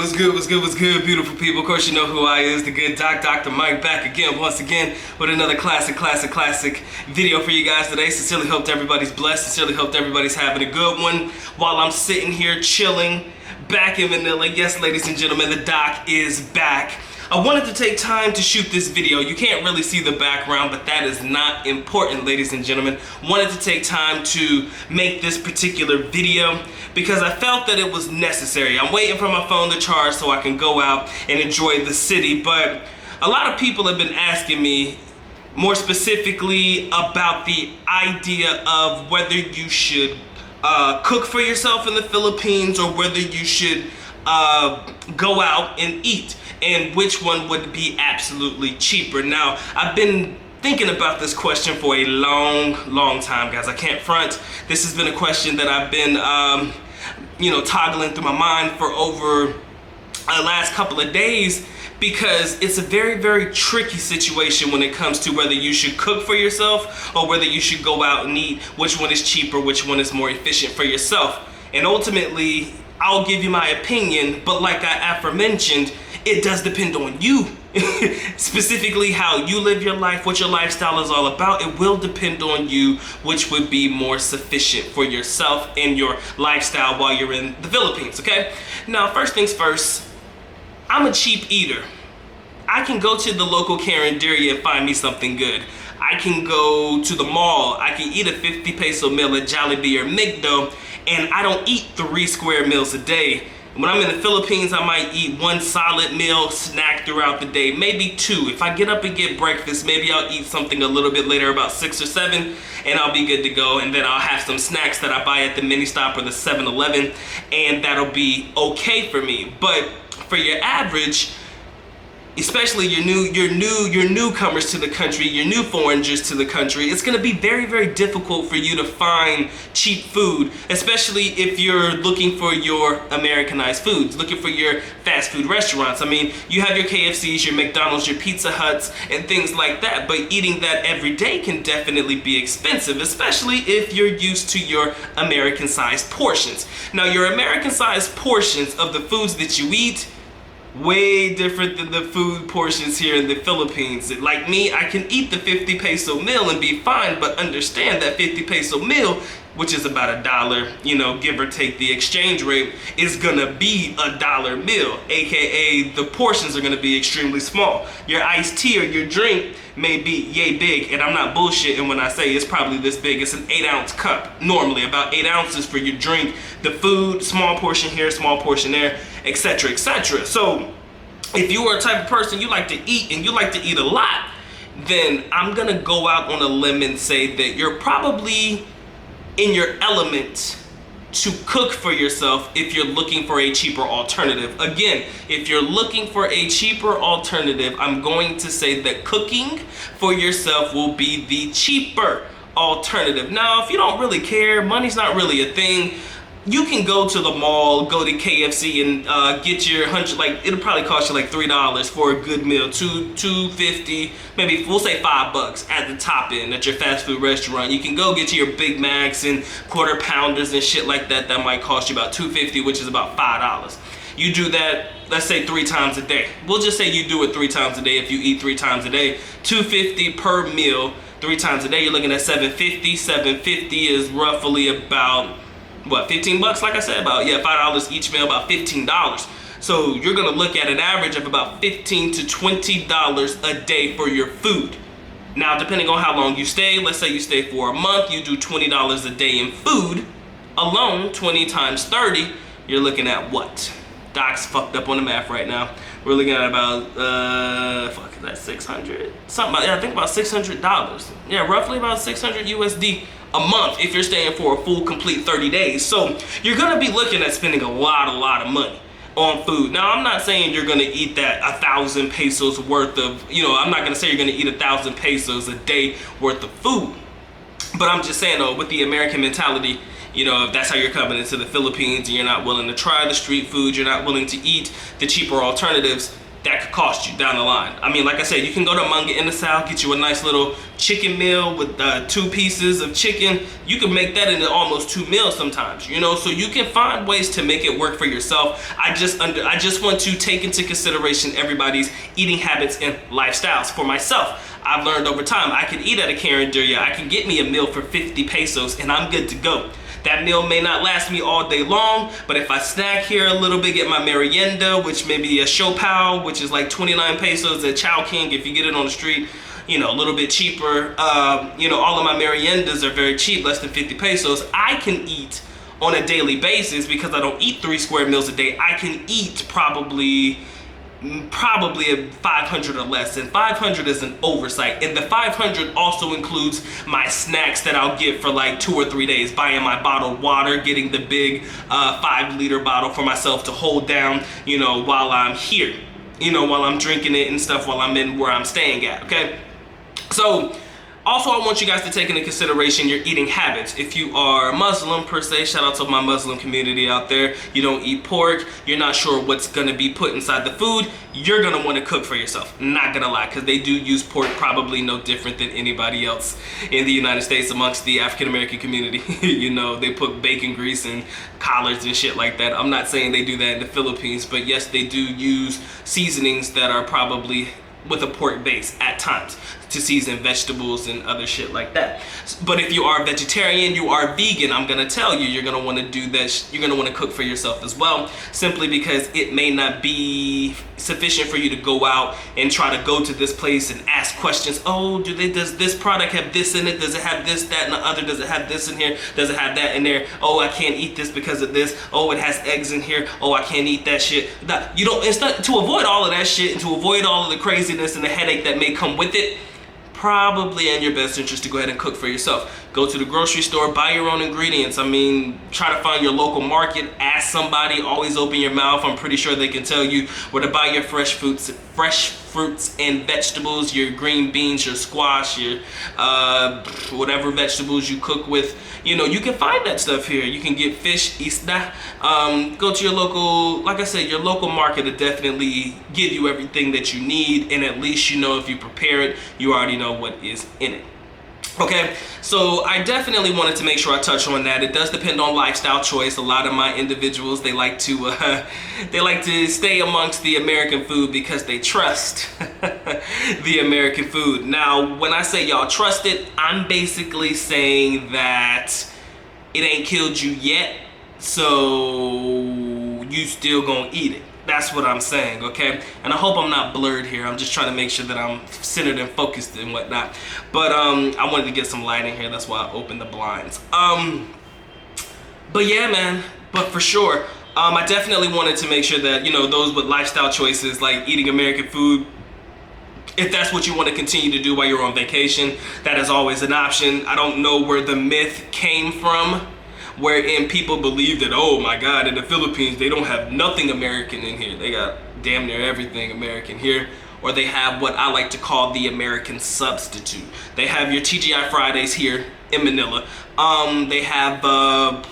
What's good, beautiful people? Of course, you know who I is, the good Dr. Mike, back again, once again, with another classic video for you guys today. Sincerely hope everybody's blessed. Sincerely hope everybody's having a good one. While I'm sitting here chilling, back in Manila. Yes, ladies and gentlemen, the doc is back. I wanted to take time to shoot this video. You can't really see the background, but that is not important, ladies and gentlemen. Wanted to take time to make this particular video because I felt that it was necessary. I'm waiting for my phone to charge so I can go out and enjoy the city, but a lot of people have been asking me more specifically about the idea of whether you should cook for yourself in the Philippines or whether you should go out and eat, and which one would be absolutely cheaper. Now, I've been thinking about this question for a long time, guys. I can't front. This has been a question that I've been toggling through my mind for over the last couple of days, because it's a very tricky situation when it comes to whether you should cook for yourself or whether you should go out and eat. Which one is cheaper, which one is more efficient for yourself. And ultimately, I'll give you my opinion, but like I aforementioned, it does depend on you. Specifically how you live your life, what your lifestyle is all about. It will depend on you which would be more sufficient for yourself and your lifestyle while you're in the Philippines, okay? Now, first things first, I'm a cheap eater. I can go to the local Carinderia and find me something good. I can go to the mall, I can eat a 50 peso meal at Jollibee or Migdo, and I don't eat 3 square meals a day. When I'm in the Philippines, I might eat 1 solid meal, snack throughout the day, maybe 2. If I get up and get breakfast, maybe I'll eat something a little bit later, about 6 or 7, and I'll be good to go. And then I'll have some snacks that I buy at the mini stop or the 7-Eleven, and that'll be okay for me. But for your average, especially your newcomers to the country, your new foreigners to the country, it's going to be very difficult for you to find cheap food, especially if you're looking for your Americanized foods, looking for your fast food restaurants. I mean, you have your KFCs, your McDonald's, your Pizza Huts, and things like that, but eating that every day can definitely be expensive, especially if you're used to your American-sized portions. Now, your American-sized portions of the foods that you eat, way different than the food portions here in the Philippines. Like me, I can eat the 50 peso meal and be fine, but understand that 50 peso meal, which is about $1, give or take the exchange rate, is gonna be $1 meal, aka the portions are gonna be extremely small. Your iced tea or your drink may be yay big, and I'm not bullshitting when I say it's probably this big. It's an 8-ounce cup, normally about 8 ounces for your drink. The food, small portion here, small portion there, etc, etc. So if you are a type of person you like to eat and you like to eat a lot, then I'm gonna go out on a limb and say that you're probably in your element to cook for yourself if you're looking for a cheaper alternative. Again, if you're looking for a cheaper alternative, I'm going to say that cooking for yourself will be the cheaper alternative. Now, if you don't really care, money's not really a thing, you can go to the mall, go to KFC and get your it'll probably cost you like $3 for a good meal, $2.50, maybe we'll say $5 at the top end at your fast food restaurant. You can go get your Big Macs and quarter pounders and shit like that. That might cost you about $2.50, which is about $5. You do that, let's say 3 times a day. We'll just say you do it 3 times a day. If you eat 3 times a day, $2.50 per meal, 3 times a day, you're looking at $7.50. $7.50 is roughly about, what, 15 bucks? Like I said, about, yeah, $5 each meal, about $15. So you're gonna look at an average of about $15 to $20 a day for your food. Now, depending on how long you stay, let's say you stay for a month, you do $20 a day in food alone. 20 times 30, you're looking at what? Doc's fucked up on the math right now. We're looking at about, that's 600? Something, yeah, I think about $600. Yeah, roughly about 600 USD a month if you're staying for a full complete 30 days. So you're gonna be looking at spending a lot of money on food. Now, I'm not saying you're gonna eat that 1,000 pesos worth of, I'm not gonna say you're gonna eat 1,000 pesos a day worth of food. But I'm just saying though, with the American mentality, if that's how you're coming into the Philippines and you're not willing to try the street food, you're not willing to eat the cheaper alternatives, that could cost you down the line. I mean, like I said, you can go to Manga in the South, get you a nice little chicken meal with 2 pieces of chicken. You can make that into almost 2 meals sometimes, you know, so you can find ways to make it work for yourself. I just want to take into consideration everybody's eating habits and lifestyles. For myself, I've learned over time, I can eat at a Carinderia, I can get me a meal for 50 pesos and I'm good to go. That meal may not last me all day long, but if I snack here a little bit, get my merienda, which may be a Shopao, which is like 29 pesos at Chow King if you get it on the street, you know, a little bit cheaper. You know, all of my meriendas are very cheap, less than 50 pesos. I can eat on a daily basis because I don't eat 3 square meals a day. I can eat probably a 500 or less, and 500 is an oversight, and the 500 also includes my snacks that I'll get for like 2 or 3 days, buying my bottled water, getting the big 5-liter bottle for myself to hold down, you know, while I'm here, you know, while I'm drinking it and stuff, while I'm in where I'm staying at. Okay, so also, I want you guys to take into consideration your eating habits. If you are Muslim per se, shout out to my Muslim community out there, you don't eat pork, you're not sure what's gonna be put inside the food, you're gonna wanna cook for yourself. Not gonna lie, because they do use pork probably no different than anybody else in the United States amongst the African American community. You know, they put bacon grease and collards and shit like that. I'm not saying they do that in the Philippines, but yes, they do use seasonings that are probably with a pork base at times to season vegetables and other shit like that. But if you are vegetarian, you are vegan, I'm gonna tell you, you're gonna want to do that. You're gonna want to cook for yourself as well, simply because it may not be sufficient for you to go out and try to go to this place and ask questions. Oh, does this product have this in it? Does it have this, that, and the other? Does it have this in here? Does it have that in there? Oh, I can't eat this because of this. Oh, it has eggs in here. Oh, I can't eat that shit. You don't. It's not to avoid all of that shit and to avoid all of the craziness and the headache that may come with it. Probably in your best interest to go ahead and cook for yourself. Go to the grocery store, buy your own ingredients. I mean, try to find your local market, ask somebody, always open your mouth. I'm pretty sure they can tell you where to buy your fresh fruits and vegetables, your green beans, your squash, your whatever vegetables you cook with. You know, you can find that stuff here. You can get fish, isda. Go to your local, like I said, your local market to definitely give you everything that you need, and at least you know if you prepare it, you already know what is in it. Okay, so I definitely wanted to make sure I touch on that. It does depend on lifestyle choice. A lot of my individuals, they like to stay amongst the American food because they trust the American food. Now, when I say y'all trust it, I'm basically saying that it ain't killed you yet, so you still gonna eat it. That's what I'm saying, okay? And I hope I'm not blurred here. I'm just trying to make sure that I'm centered and focused and whatnot. But I wanted to get some light in here. That's why I opened the blinds. But yeah, man. But for sure, I definitely wanted to make sure that, you know, those with lifestyle choices like eating American food, if that's what you want to continue to do while you're on vacation, that is always an option. I don't know where the myth came from, wherein people believe that, oh my God, in the Philippines, they don't have nothing American in here. They got damn near everything American here. Or they have what I like to call the American substitute. They have your TGI Fridays here in Manila. They have,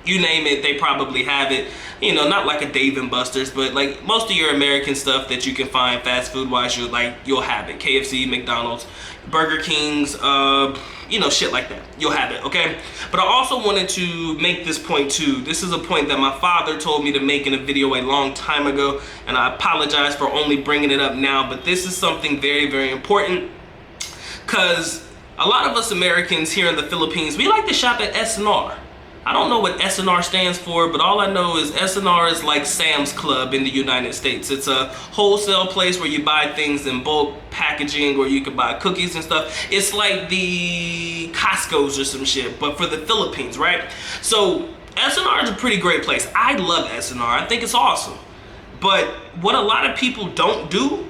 you name it, they probably have it. You know, not like a Dave & Buster's, but like most of your American stuff that you can find fast food wise, you'll have it. KFC, McDonald's, Burger King's, you know, shit like that. You'll have it, okay? But I also wanted to make this point too. This is a point that my father told me to make in a video a long time ago, and I apologize for only bringing it up now, but this is something very, very important, because a lot of us Americans here in the Philippines, we like to shop at S&R. I don't know what S&R stands for, but all I know is S&R is like Sam's Club in the United States. It's a wholesale place where you buy things in bulk packaging, or you can buy cookies and stuff. It's like the Costco's or some shit, but for the Philippines, right? So S&R is a pretty great place. I love S&R. I think it's awesome. But what a lot of people don't do,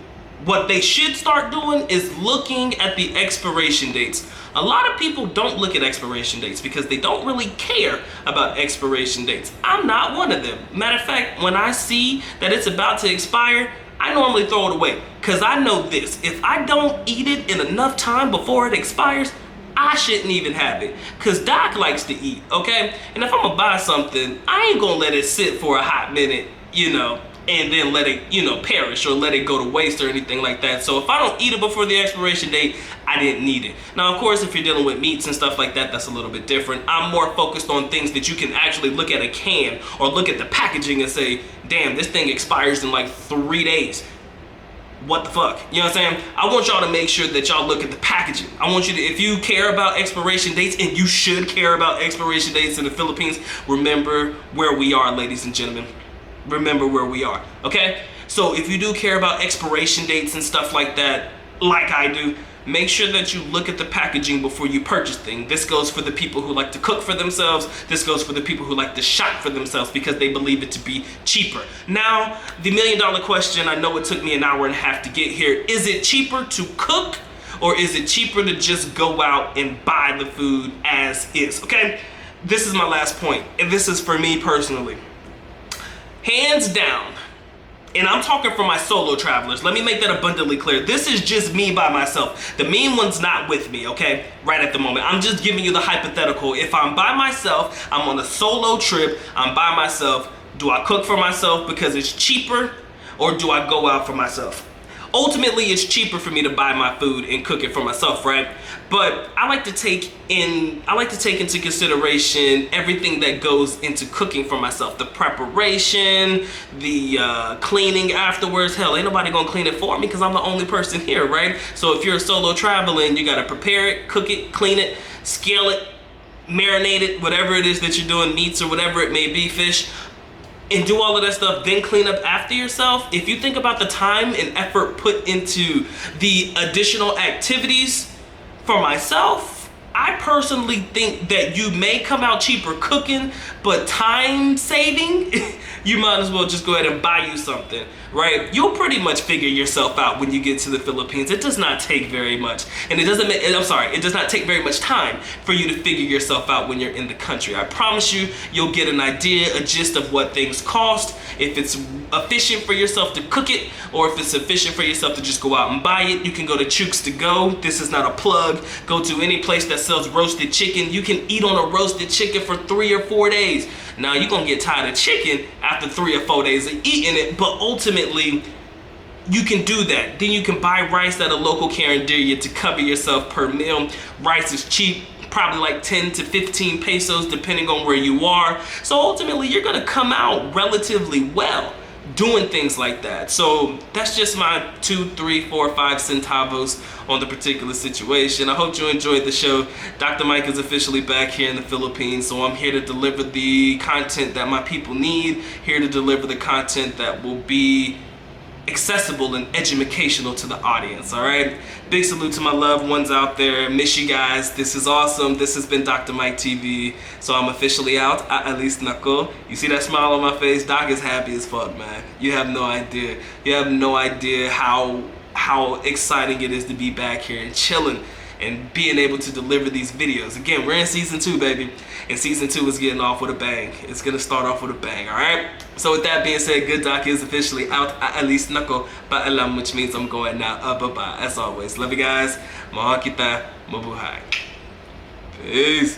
what they should start doing, is looking at the expiration dates. A lot of people don't look at expiration dates because they don't really care about expiration dates. I'm not one of them. Matter of fact, when I see that it's about to expire, I normally throw it away, because I know this: if I don't eat it in enough time before it expires, I shouldn't even have it, because Doc likes to eat, okay? And if I'm gonna buy something, I ain't gonna let it sit for a hot minute, you know, and then let it, you know, perish or let it go to waste or anything like that. So if I don't eat it before the expiration date, I didn't need it. Now, of course, if you're dealing with meats and stuff like that, that's a little bit different. I'm more focused on things that you can actually look at a can or look at the packaging and say, damn, this thing expires in like 3 days. What the fuck? You know what I'm saying? I want y'all to make sure that y'all look at the packaging. I want you to, if you care about expiration dates, and you should care about expiration dates in the Philippines, remember where we are, ladies and gentlemen. Remember where we are, okay? So if you do care about expiration dates and stuff like that, like I do, make sure that you look at the packaging before you purchase things. This goes for the people who like to cook for themselves. This goes for the people who like to shop for themselves because they believe it to be cheaper. Now, the $1 million question, I know it took me an hour and a half to get here. Is it cheaper to cook, or is it cheaper to just go out and buy the food as is, okay? This is my last point, and this is for me personally. Hands down, and I'm talking for my solo travelers. Let me make that abundantly clear. This is just me by myself. The mean one's not with me, okay? Right at the moment. I'm just giving you the hypothetical. If I'm by myself, I'm on a solo trip, I'm by myself, do I cook for myself because it's cheaper, or do I go out for myself? Ultimately, it's cheaper for me to buy my food and cook it for myself, right? But I like to take into consideration everything that goes into cooking for myself. The preparation, the cleaning afterwards. Hell, ain't nobody gonna clean it for me because I'm the only person here, right? So if you're a solo traveling, you gotta prepare it, cook it, clean it, scale it, marinate it, whatever it is that you're doing, meats or whatever it may be, fish, and do all of that stuff, then clean up after yourself. If you think about the time and effort put into the additional activities for myself, I personally think that you may come out cheaper cooking, but time saving, you might as well just go ahead and buy you something, right? You'll pretty much figure yourself out when you get to the Philippines. It does not take very much. And it does not take very much time for you to figure yourself out when you're in the country. I promise you, you'll get an idea, a gist of what things cost, if it's efficient for yourself to cook it, or if it's efficient for yourself to just go out and buy it. You can go to Chooks to Go. This is not a plug. Go to any place that sells roasted chicken. You can eat on a roasted chicken for 3 or 4 days. Now, you're gonna get tired of chicken after 3 or 4 days of eating it, but ultimately, you can do that. Then you can buy rice at a local carinderia to cover yourself per meal. Rice is cheap, probably like 10 to 15 pesos depending on where you are. So ultimately, you're gonna come out relatively well doing things like that. So that's just my 2, 3, 4, 5 centavos on the particular situation. I hope you enjoyed the show. Dr. Mike is officially back here in the Philippines, so I'm here to deliver the content that my people need, here to deliver the content that will be accessible and educational to the audience, all right? Big salute to my loved ones out there. Miss you guys. This is awesome. This has been Dr. Mike TV. So I'm officially out. At least knuckle. You see that smile on my face? Doc is happy as fuck, man. You have no idea. You have no idea how exciting it is to be back here and chilling and being able to deliver these videos. Again, we're in season 2, baby. And season 2 is getting off with a bang. It's gonna start off with a bang, all right? So with that being said, Good Doc is officially out. At least nako paalam, which means I'm going now. Bye-bye. As always, love you guys. Mahal kita, mabuhay. Peace.